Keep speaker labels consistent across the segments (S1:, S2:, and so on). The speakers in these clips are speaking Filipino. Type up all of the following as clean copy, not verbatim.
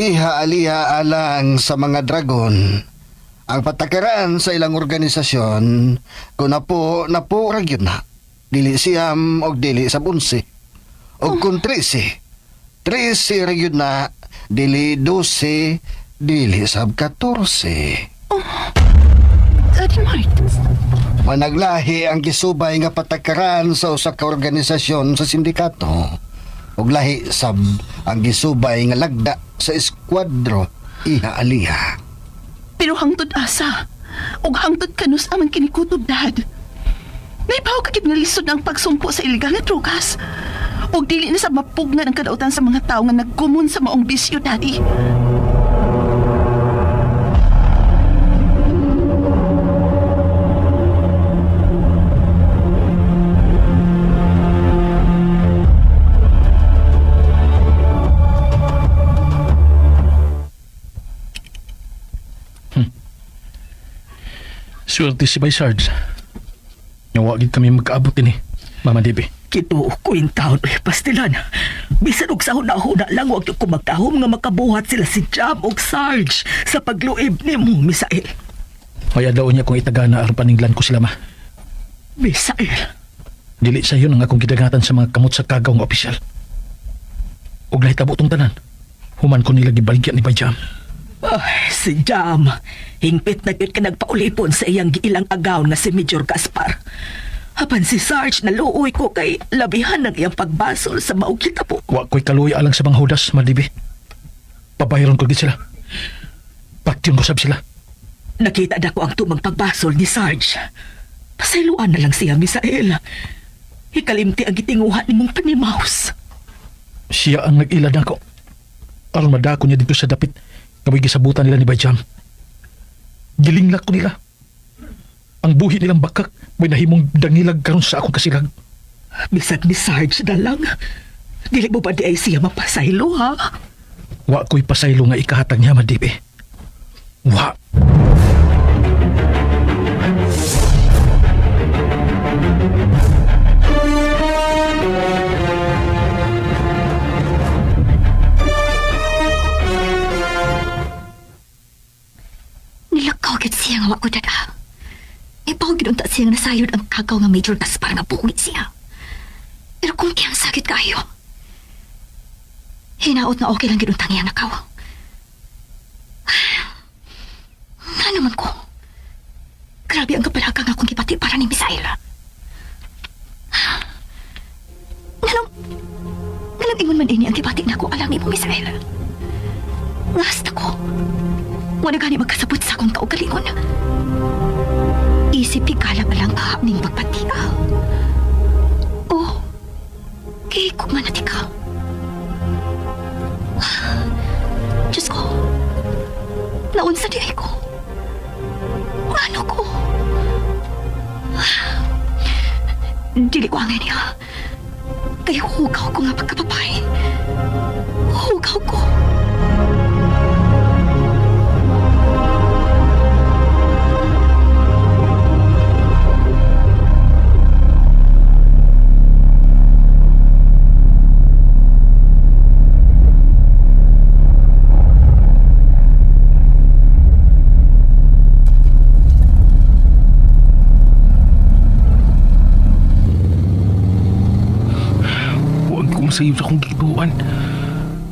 S1: Iha-aliha alang sa mga dragon. Ang patakaran sa ilang organisasyon, kung napo ragyod na. Dili siyam og dili sa 11. Og kung 13. 13 ragyod na, dili 12, dili sab 14.
S2: Daddy Mart.
S1: Managlahi ang gisubay nga patakaran sa usa ka organisasyon sa sindikato. Ug lahi sab ang gisubay nga lagda sa eskwadro iha-aliha.
S2: Pero hangtod asa. Og hangtod kanus amang kinikutob, Dad. Naibaw kagid nga lisod ang pagsumpo sa iligal nga drogas. Og dili na sa mapugnan ang kadautan sa mga tao nga nagkumon sa maong bisyo, Daddy.
S3: Swerte si Bay Sarge. Nawagid kami magkaabot din Mama Debbie.
S4: Kituo ko yung taon, pastilan. Bisan og sahuna-huna lang, huwag ko magtahom nga makabuhat sila si Jam og Sarge sa pagluib ni mo, Misael.
S3: Kaya daw niya kung itagana aron paninglan ko sila, ma.
S4: Misael.
S3: Dili sa yun ang akong gidagatan sa mga kamot sa kagaw nga opisyal. Og lahi tabutong tanan. Human ko nila gibaligyan ni Bay Jam.
S4: Ay, si Jam. Hingpit na ka nagpaulipon sa iyang giilang agaw na si Major Gaspar. Hapan si Sarge naluoy ko kay labihan ng iyang pagbasol sa maong kita po.
S3: Wa ko'y kaluya alang sa mga hudas, Madibi. Pabayron ko gid sila. Paktion ko sab sila.
S4: Nakita na ko ang tumang pagbasol ni Sarge. Pasayloan na lang siya, Misael. Hikalimti ang gitinguhan ni mong panimaus.
S3: Siya ang nag-ilad ako. Aron madako niya dito sa dapit. Kamoy gisabutan nila ni Bayjam. Gilinglak ko nila. Ang buhi nilang bakak may nahimong dangilag karon sa akong kasilag.
S4: Bisag ni Sarge na lang. Dili mo ba di ay siya mapasaylo, ha?
S3: Wa ko'y pasaylo nga ikahatag niya, Madibi. Wa.
S5: Nilakaw gid siya nga wako dada. Ipaw gid unta siya nga nasayod ang kagaw nga Major Gaspar nga buhi siya. Pero kung kiyang sakit kayo, hinaot na okay lang gid untang iyang nakaw. Nga naman ko. Grabe ang kapalagang akong gipati para ni Misael. Ngalang ingon man ini ang gipati na ko alang ni mo, Misael. Ngasta ko. Wala gani magkasabot sa akong kaugalingon. Isip higala pa lang ahap ning pagpatia. Oh, kay ko nga natika. Diyos ko, naunsa di ay ko. Ano ko? Dili ko angin niya. Kaya hugaw ko nga pagkapapay. Hugaw ko.
S3: Sayop sa akong gituan.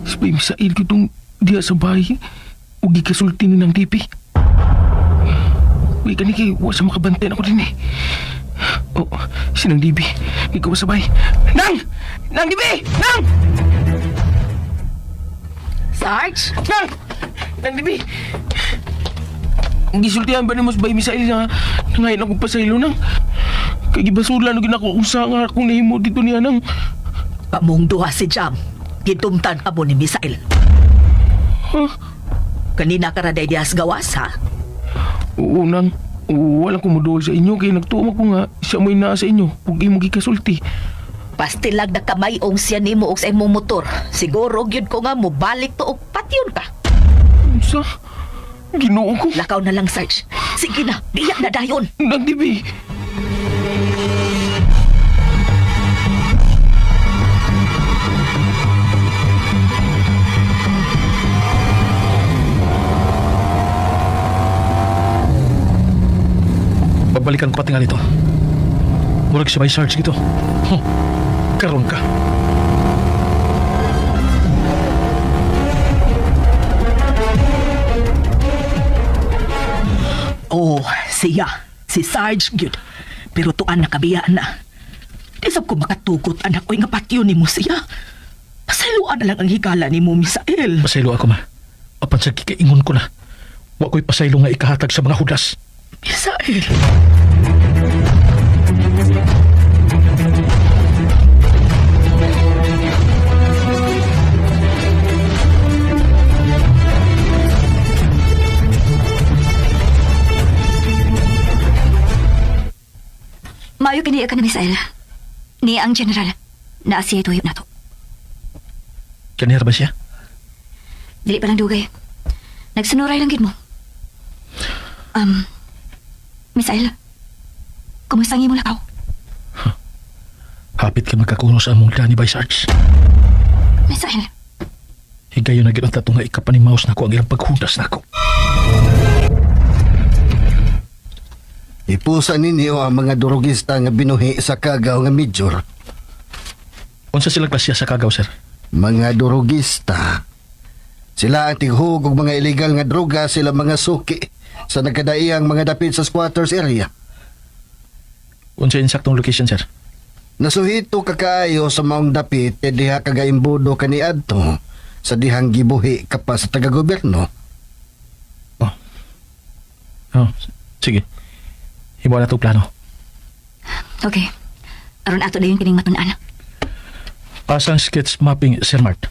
S3: Sabay Misael ko itong diya sa bahay o gikasulti ni ng tipi. Uy, kani kay wa sa makabantay ako din Oh, sinang Dibi. Ikaw sa bahay. Nang! Nang Dibi! Nang!
S4: Sarge?
S3: Nang Dibi! Gisultihan ba ni mas bay Misael na nangayon akong pasaylo nang kay gibasulan o ginako kung saan nga akong nahimo dito niya nang
S4: Pamong duha si Jam. Gitumtan ka mo ni Misael.
S3: Huh?
S4: Kanina ka raday diya sa gawas, ha?
S3: Oo, nang walang kumudol sa inyo kaya nagtuwa ko nga siya mo'y nasa inyo huwag imo gikasulti.
S4: Pastilag na kamayong siya ni mo og sa imong motor. Siguro gyud ko nga mo balik to og patyon ka.
S3: Sa? Ginoo ko?
S4: Lakaw na lang, Sarge. Sige na, diyak na dayon.
S3: Nang Dibi! Pagbalikan ko pati nga dito. Murag si may Sarge gito. Karon ka.
S4: Oh, siya. Si Sarge gyud. Pero tuan nakabiyaan na. Isap ko makatugot anak ko nga patyo ni mo siya. Pasayloan na lang ang higala ni mo, Misael.
S3: Pasaylo ako, ma. Apan sa kikaingon ko na. Wa ko'y pasaylo nga ikahatag sa mga hudas.
S4: Misael.
S5: Maayo kini ka na, Misael. Ni ang general na siya tuyop na to.
S3: Kanira ba siya?
S5: Dili pa lang dugay. Nagsunuray lang gid mo. Misael, kumusta ang imong lakaw?
S3: Hapit ka magkakuno sa among ni by Sarge.
S5: Misael,
S3: Higayon na ginang tato nga ikapanimaos na ko ang ilang paghudas na ko.
S1: Ipusa ninyo ang mga durugista nga binuhi sa kagaw nga Major.
S3: Unsa sila klasya sa kagaw, sir?
S1: Mga durugista. Sila ang tighug og mga illegal nga droga, sila mga suki sa nagkadaiyang mga dapit sa squatters area.
S3: Unsa insaktong location, sir?
S1: Nasuhito kakaayo sa maong dapit kay diha kagaimbudo kaniadto sa dihang gibuhi ka pa sa taga-gobyerno.
S3: Oh, sige. Hibaw na ito plano.
S5: okay. Aron ato dayon kining matun-an.
S3: Pasang sketch mapping, Sir Mart.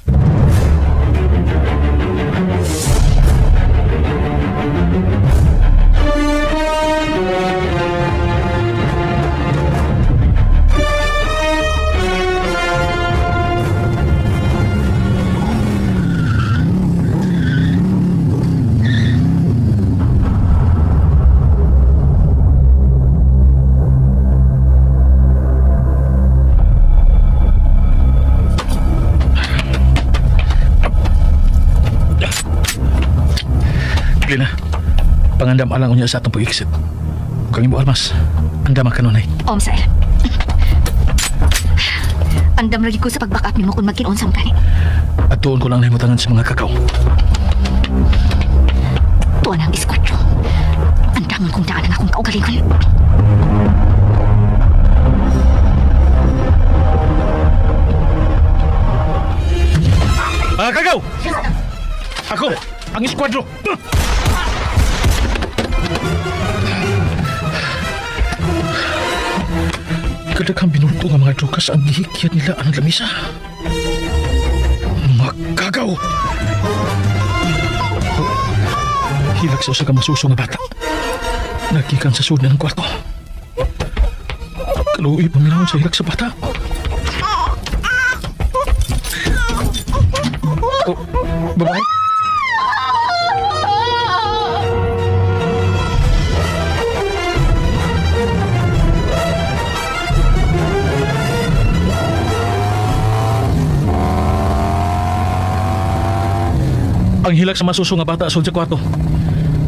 S3: Lina, pangandam alang unya sa atong pag-exit. Kung imo almas, andam ang kanunay.
S5: O, Misael. Andam lagi ko sa pag-back up nimo kung magkin-onsam ka ni.
S3: At tuon ko lang nahimutangan sa mga kakaw.
S5: Tuwan ang iskwadro. Andaman kong daan ang akong kaugalingon.
S3: Mga kakaw! Ako, ang eskwadro! Kadaghang binulto nga mga drogas ang gihikyan nila ang lamisa. Magkagaw! Hilag sa usa ka masuso nga bata. Nagikan sa sud ng kwarto. Kaluoy paminahon sa hilag sa bata. Oh, babae? Ang hilag sa masuso nga bata sulod sa kwarto.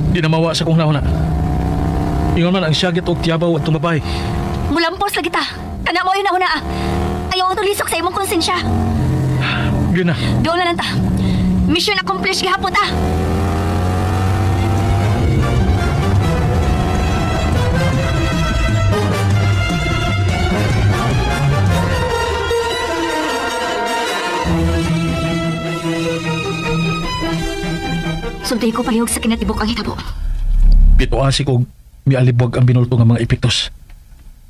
S3: Di na mawa sa kong nauna. Ingon man ang siyagit og tiyabaw at tumabay.
S5: Mulampos lagi ta. Kana mo yun na una. Ayaw ko tulisok sa imong konsensya.
S3: Yun na.
S5: Doon na lang ta. Mission accomplished gihapon ta. Sulti ko palihog sa kinatibok ang hitabo.
S3: Pituasi ko mialibwag ang binulto nga mga epektos.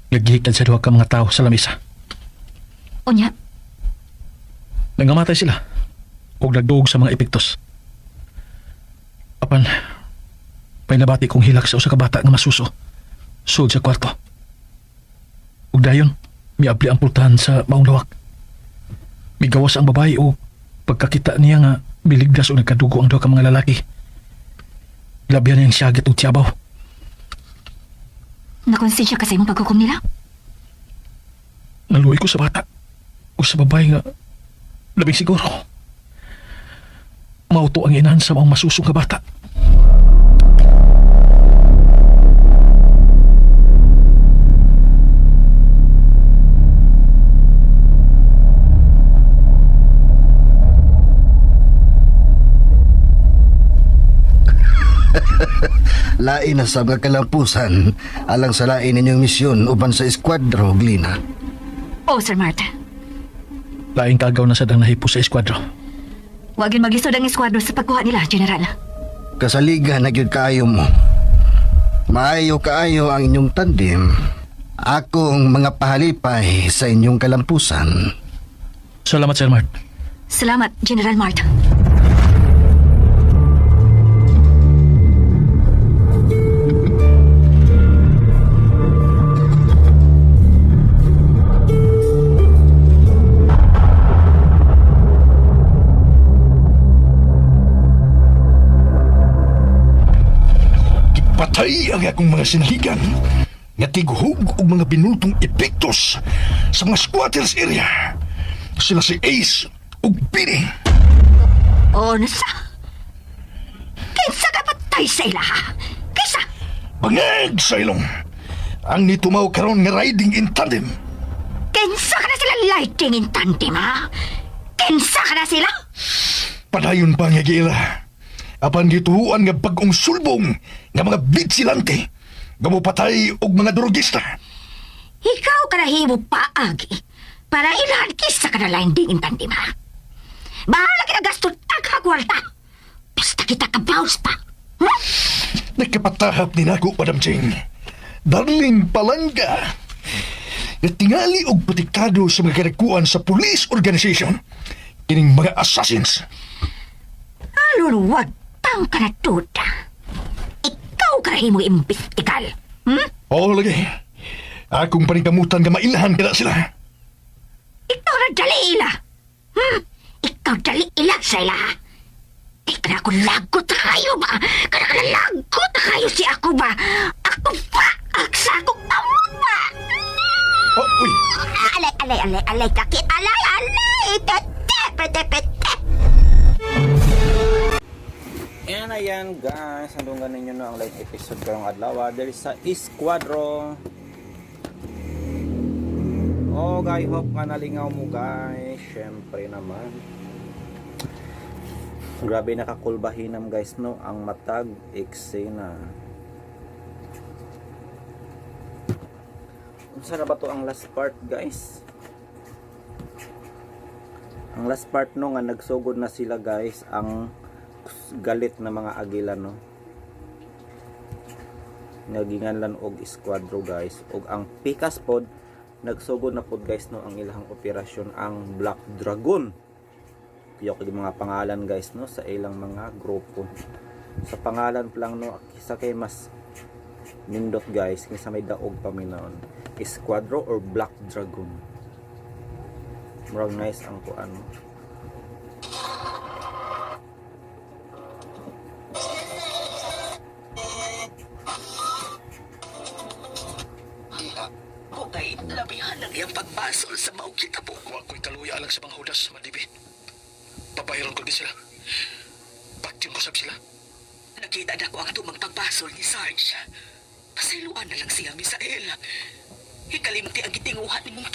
S3: Naghihikan sa duha ka mga tao sa lamisa.
S5: Unya,
S3: Nangamatay sila. Ug nagduog sa mga epektos. Apan, may nabati kong hilak sa usa ka bata nga masuso. Sulod sa kwarto. Ug dayon, miabli ang pultahan sa maong lawak. Migawas ang babae o pagkakita niya nga miligdas o nagkadugo ang duha ka mga lalaki. Labihan niyang siyagit o tiyabaw.
S5: nakonsensya ka sa imong paghukom nila?
S3: Naluoy ko sa bata. O sa babae nga labing siguro. Mauto ang inahan sa mga masusong ka bata.
S1: lain na sa mga kalampusan alang sa lain ninyong misyon uban sa eskwadro, Glina.
S5: Oh, Sir Mart.
S3: Laing kagaw na sa dang nahipo sa eskwadro.
S5: Wagin maglisod ang eskwadro sa pagkuha nila, General.
S1: Kasaligan na gyud kaayo mo. Maayo kaayo ang inyong tandem. Akong mga pahalipay sa inyong kalampusan.
S3: Salamat, Sir Mart.
S5: Salamat, General Mart.
S3: Patay ang akong mga sinaligan nga tiguhog og mga binultong epektos sa mga squatters area. Sila si Ace ug Pini.
S5: Oh, nasa? Kinsa ka patay sa ila, ha? Kinsa?
S3: Bangag sa ilong. Ang nitumaw karon nga riding in tandem.
S5: Kinsa ka na sila lighting in tandem, ha? Kinsa ka na sila?
S3: Padayon pa nga gila. Apan gituhuan nga bagong sulbong nga mga bitsilante nga mopatay og mga drogista.
S5: Ikaw ka na himo paagi para ilahan kisa ka na landing in tandem, ha? Bahala ka na gasto tagkagwalta. Basta kita ka bounce pa. Hmm?
S3: Nagkapatahap ni nako, Madam Ching. Darling Palangga. Natingali og protektado sa mga kanakuan sa police organization. Kining mga assassins.
S5: Aluluwag pang ka na tuta. Ikaw ka na himo imbestigal. Hmm?
S3: Oo, lagi. Akong panikamutan nga mailahan kada sila.
S5: Ikaw na dali ila. Hmm? Ikaw dali ila sa ila, ha? Ikaw na ako lagot na kayo ba? Kana ka na lagot na kayo si ako ba? Ako ba? Aksa akong tamang ba?
S3: Oh, uy.
S5: Alay, kakit. Alay. Tete.
S6: Ayan guys, handungan ninyo no ang live episode karong adlaw. There is sa Esquadro. Oh guys, hope nga nalingaw mo guys. Syempre naman. Grabe nakakulbahinam guys no ang matag eksena. Unsa na ba to ang last part guys? Ang last part no nga nagsugod na sila guys ang galit na mga agila no. Naginganlan og Esquadro guys og ang Pikas pod nagsugod na pod guys no ang ilang operasyon ang Black Dragon. Piyo kay mga pangalan guys no sa ilang mga grupo. Sa pangalan pa lang no kisa kay mas nindot guys kinsa may daog paminaon. Esquadro or Black Dragon. Murag nice ang kuan.
S4: Okay, labihan ng iyang pagbasol sa maong kitabo.
S3: Wa ko'y kaluya alang sa mga hudas, Madibi. Papahiron ko din sila. Bakit ko sab sila?
S4: Nakita na ko ang tumang pagbasol ni Sarge. Pasiluan na lang siya, Misael. Ikalimti ang gitinguhan ni mong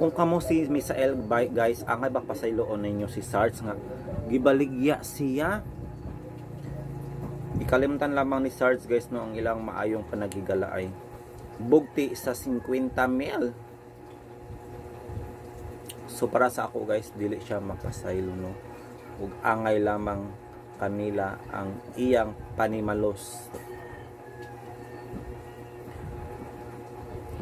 S6: Kung kamo si Misael guys, angay ba pasayloon ninyo si Sarge nga gibaligya siya. Ikalimtan lamang ni Sarge guys no ang ilang maayong panagigalaay. Bugti sa 50 mil. So para sa ako guys, dili siya makasaylo no. Ug angay lamang kanila ang iyang panimalos.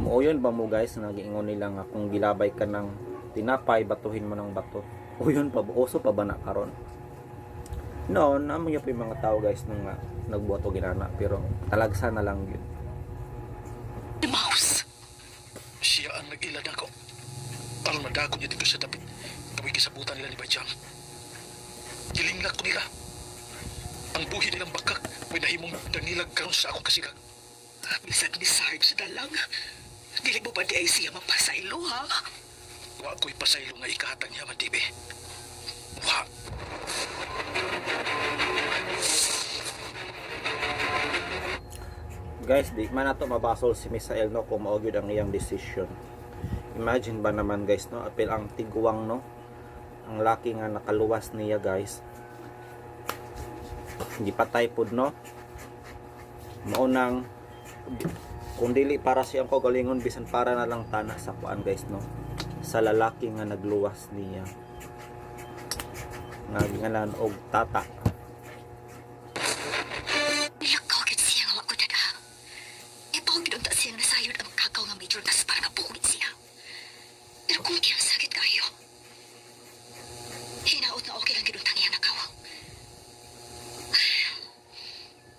S6: Muuyon ba mo guys, nagiingon nila nga kung gilabay ka ng tinapay, batuhin mo ng bato. Uyon pa, uso pa ba na karon? No, namo yung mga tao guys nung nagbuhat o ginana, pero talagsa na lang yun.
S4: Mouse.
S3: Siya ang nag-ilad ako. Aron madako niya dito sa dapit. Kaway gisabutan nila ni Bajam. Gilinglak ko nila. Ang buhi nilang bakak may nahimong dangilag karon sa akong kasigag.
S4: Bisag ni Sarge na lang. Dili mo ba di ay siya mapasaylo, ha?
S3: Wa ko'y pasaylo nga ikahatang niya, Madibi. Wa.
S6: Guys, di man nato mabasol si Misael no kung mao gyud ang iyang decision. Imagine ba naman guys no, apil ang tiguang no. Ang laki nga nakaluwas niya guys. Hindi patay pod no. maunang kung dili para siyang kaugalingon bisan para na lang tana sa kuan guys no, sa lalaki nga nagluwas niya nga gingalan og tata.
S5: Nilakaw gid siya nga wako dada. Ipaw gid unta siya nasayod ang kakaw nga Major Gaspar nga buhit siya. Pero kung kaya sakit kayo, hinaot na okay lang gid untang iya nakaw.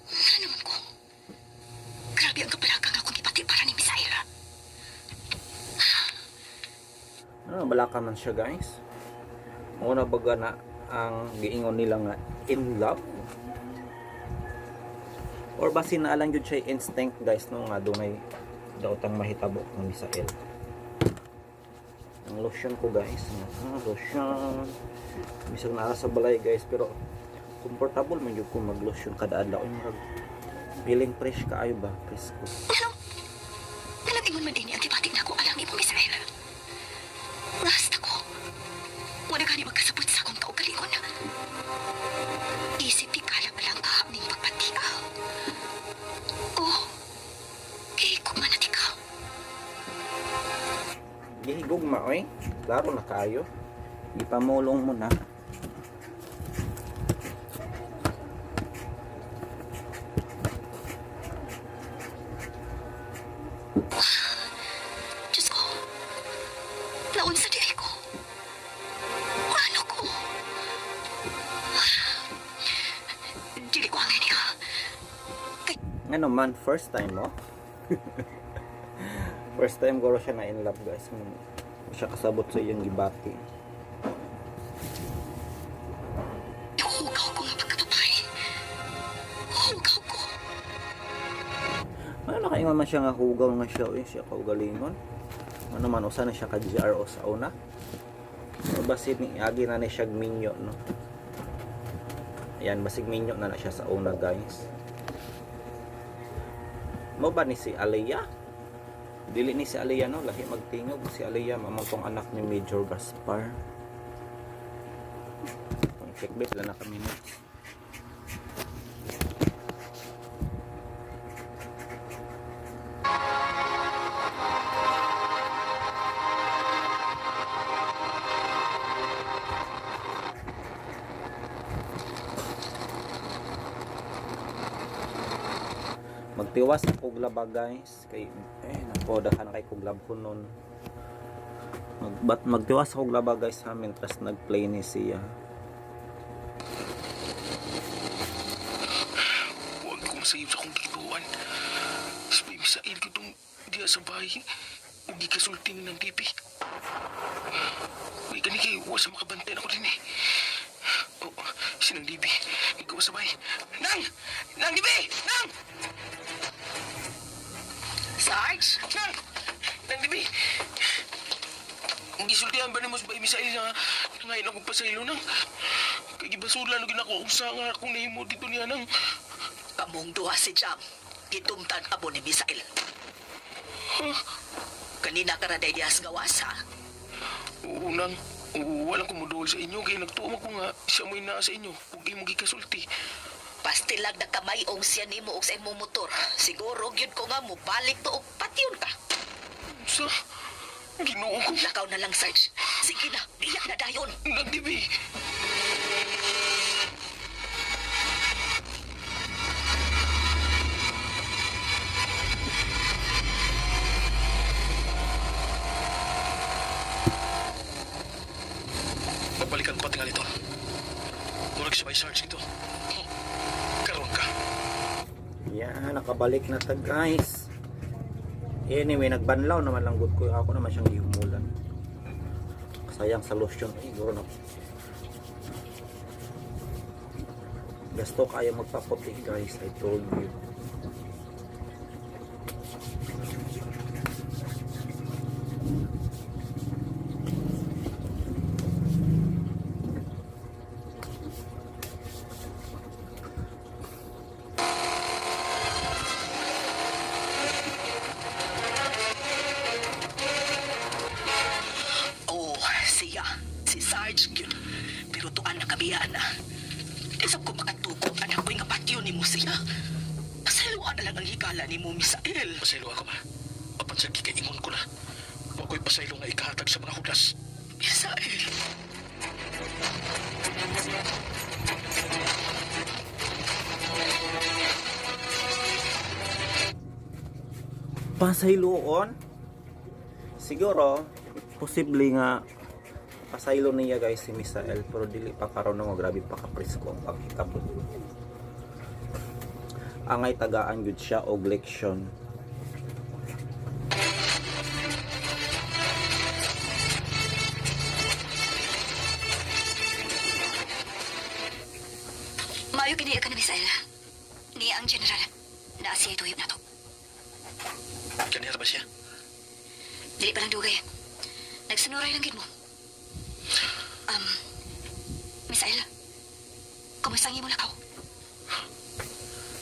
S5: Ano naman ko? Grabe ang kapalagang akong ipati para ni Misael.
S6: Balaka man siya guys. Una baga na ang giingon nila nga in love. Or basin na lang yun siya instinct guys no nga dunay daw tang mahitabo ng Misael. Ang lotion ko guys, lotion. Bisag naa sa balay guys pero comfortable man jud ko mag-lotion kada adlaw. Feeling fresh kaayo ba? Fresh ko.
S5: Alam ingon man din antibiotic na ako alam ni mo Misael. Rasta ko. Wala gani magkasabot sa akong kaugalingon. Isip ikala pa lang ahap ning pagpatia. Oh, kay kung man ikaw.
S6: Gihigugma oy. Klaro na kaayo. Ipamulong mo na.
S5: Diyos ko. Naon sa di ko. Ano ko? Dili ko ang niya.
S6: Nga naman, first time mo? First time goro siya na in love guys. Siya kasabot sa iyong gibati.
S5: Hugaw ko nga pagkatapay. Hugaw ko.
S6: Ano nakaingon man siya nga hugaw nga siya. Siya kaugalingon. Ano man, usa na siya ka GRO sa una. O basit ni agi na ni siya minyo no. Ayan, basig minyo na siya sa una guys. Mo ba ni si Aliyah? Dili ni si Aliyah no, lahi magtingog si Aliyah, mamantong anak ni Major Gaspar. Check base lang na kami no. Magtiwas na kuglaba guys kay nako daghan kay kuglab ko nun. Magtiwas ako kuglaba guys ha mentras nagplay ni siya.
S3: Huwag kong sayip sa kong gituan. Sabay Misael ko itong diya sa bahay. Huwag kasulting ng TV. Uy, kani kayo. Huwag sa makabantay ako din eh. Oh, sinang Dibi. Ikaw sa bahay. Nang! Nang Dibi! Nang!
S4: Sarge?
S3: Nang! Nang Dibi! Ang gisultihan ba ni Mas Bay Misael na ngayon akong pasaylo nang kay gibasulan og ginako usa nga akong nahimo dito niya nang
S4: Kamong duha si Jam. Gitumtan abo ni Misael. Kanina ka na dayas gawas ha?
S3: oo nang walang kumuduol sa inyo kay nagtuo ko nga siya mo'y naa sa inyo ug imong gikasulti.
S4: Pastilag na kamay ong siya nimo og sa imong motor. Siguro gyud ko nga mo balik to og patyon ka.
S3: Sa Ginoo ko
S4: Lakaw na lang, Sarge. Sige na, biyak na dayon.
S3: nang Dibi. Magbalikan ko patingal ito. Murag siya by Sarge ito. Karoon ka.
S6: Yan, nakabalik na ta guys. Anyway, nagbanlaw naman lang good ko. Ako naman siyang gihumulan. Sayang sa lotion. Ay, guro na. Gasto kayo magpaputi guys. I told you.
S4: Oh, siya. Si Sarge yun. Pero tuan na kabiyaan na. Isang ko makatuko, anak ko nga patyo ni mo siya. ang higala ni mo, Misael.
S3: Pasaylo ako, ma. Apan sa kikaingon ko na. Wa ko'y pasaylo nga ikahatag sa mga hudas.
S4: Misael.
S6: Pasayloon? Siguro, posible nga pasaylo niya guys si Misael, pero dili pa karon nga grabe pa kapresko ang pagkikabot. Angay tagaan gud siya og leksyon.
S5: Maayo kini ka na, Misael. Niya ang general. Naasiya ito na to.
S3: Kanira ba siya?
S5: Dili pa lang dugay. Nagsanuray lang gid mo. Misael, kumusta ang imong lakaw?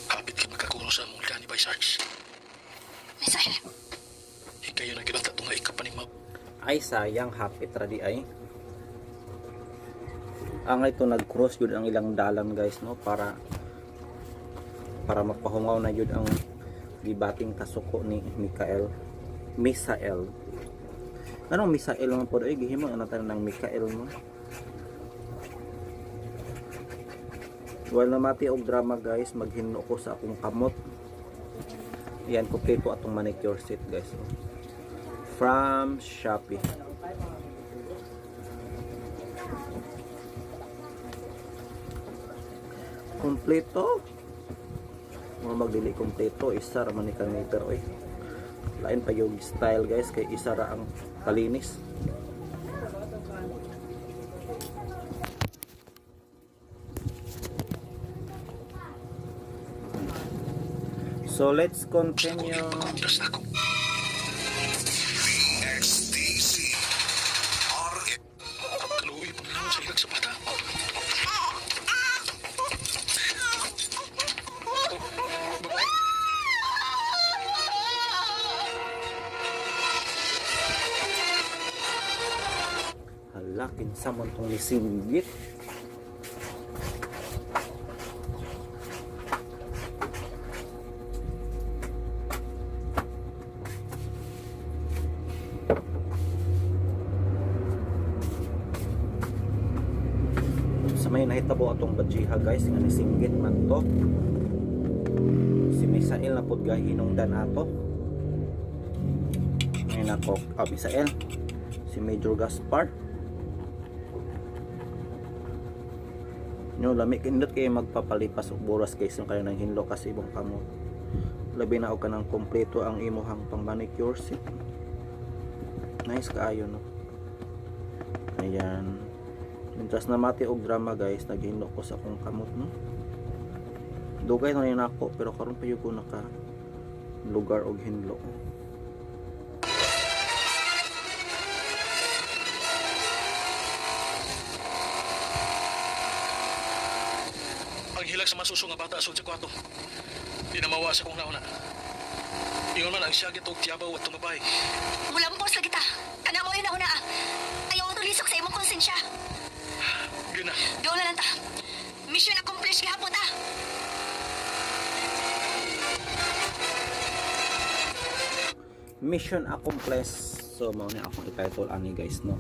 S3: Kapit ka magkakuno sa among ni by Sarge.
S5: Misael,
S3: Ikayo na kinata itong nga ikapanimaw.
S6: Ay sayang hapit radi ay. Angay to nag-cross yun ang ilang dalan guys no para mapahungaw na yun ang gibating kasuko ni Misael. Anong Misael nga po ay gihimo ang natan ng Misael mo. While namati og drama guys, maghinno ko sa akong kamot. Yan, kompleto atong manicure set guys. From Shopee. Kompleto. Mga magdili kompleto, isa ra man ni kani pero lain pa yung style guys kay isa ra ang kalinis. So let's continue.
S3: Hudas na ako. Kaluoy mo na sa ilag sa bata.
S6: Hala, kinsa man tong lisinggit. Sa may nahitabo atong bajiha guys nga nisinggit man to. Si Misael na pud gahinungdan ato. Ngayon ako, Misael. Si Major Gaspar. Nyo lami kindot kayo magpapalipas og buras guys yung kayo ng hinlo kasi ibang kamot. Labi na og kanang kompleto ang imuhang pang manicure set. Nice kaayo no. Ayan. Mientras namati og drama guys, naghinlo ko sa akong kamot no. Dugay na rin ako pero karon pa yung ko naka lugar og hinlo.
S3: Ang hilag sa masuso nga bata asod sa kwarto. Di na mawa sa kong nauna. Ingon man ang siyagit og tiyabaw at tumabay.
S5: mula mo lagi ta. Kana mo yun na. Ayaw mo tulisok sa imong konsensya.
S3: Yun na.
S5: Doon na lang ta. Mission accomplished gihapon ta.
S6: Mission accomplished. So mao ni akong i-title ani guys no.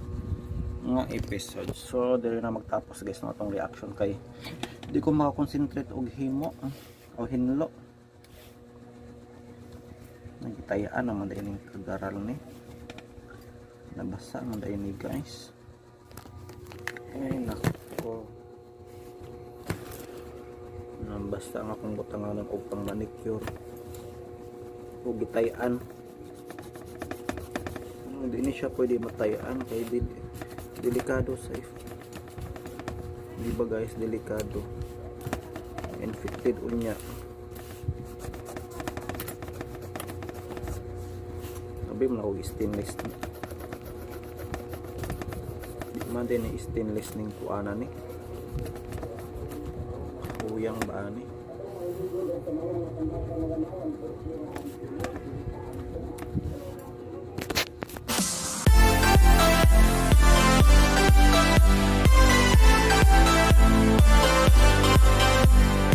S6: Nga episode. So dili na magtapos guys no atong reaction kay di ko makakonsentrate og himo o hinlo. Nagitayaan naman dahil yung kagaral ni. Nabasa naman dahil ni guys. Ay nako. Nabasa ang akong butanganan og pang manicure. O gitayaan. Hindi ni siya pwede matayaan kay delikado safe. Di ba guys, delikado. Infected unya. Sabi mo na ako stainless. Di man din ni stainless ning kuana ni. Uyang ba ni?